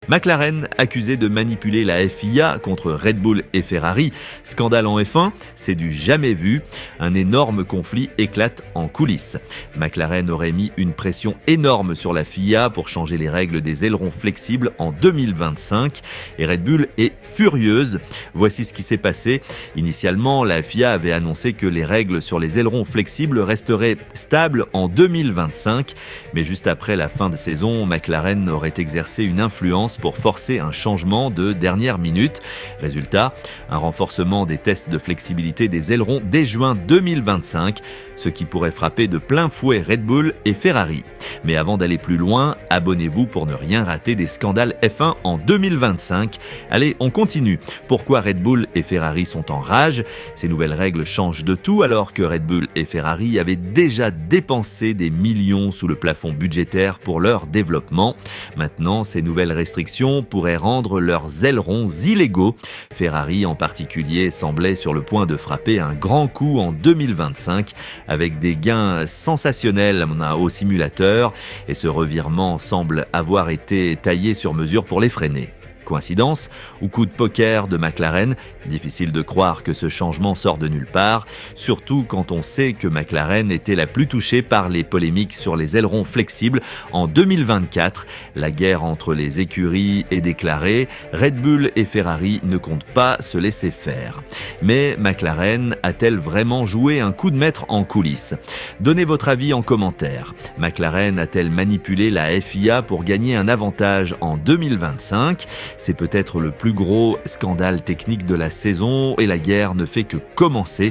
McLaren accusé de manipuler la FIA contre Red Bull et Ferrari. Scandale en F1, c'est du jamais vu. Un énorme conflit éclate en coulisses. McLaren aurait mis une pression énorme sur la FIA pour changer les règles des ailerons flexibles en 2025 et Red Bull est furieuse. Voici ce qui s'est passé. Initialement, la FIA avait annoncé que les règles sur les ailerons flexibles resteraient stables en 2025, mais juste après la fin de saison, McLaren aurait exercé une influence pour forcer un changement de dernière minute. Résultat, un renforcement des tests de flexibilité des ailerons dès juin 2025, ce qui pourrait frapper de plein fouet Red Bull et Ferrari. Mais avant d'aller plus loin, abonnez-vous pour ne rien rater des scandales F1 en 2025. Allez, on continue. Pourquoi Red Bull et Ferrari sont en rage? Ces nouvelles règles changent de tout alors que Red Bull et Ferrari avaient déjà dépensé des millions sous le plafond budgétaire pour leur développement. Maintenant, ces nouvelles restrictions pourraient rendre leurs ailerons illégaux. Ferrari en particulier semblait sur le point de frapper un grand coup en 2025 avec des gains sensationnels au simulateur et ce revirement semble avoir été taillé sur mesure pour les freiner. Coïncidence ou coup de poker de McLaren? Difficile de croire que ce changement sort de nulle part, surtout quand on sait que McLaren était la plus touchée par les polémiques sur les ailerons flexibles en 2024. La guerre entre les écuries est déclarée, Red Bull et Ferrari ne comptent pas se laisser faire. Mais McLaren a-t-elle vraiment joué un coup de maître en coulisses? Donnez votre avis en commentaire. McLaren a-t-elle manipulé la FIA pour gagner un avantage en 2025? C'est peut-être le plus gros scandale technique de la saison et la guerre ne fait que commencer.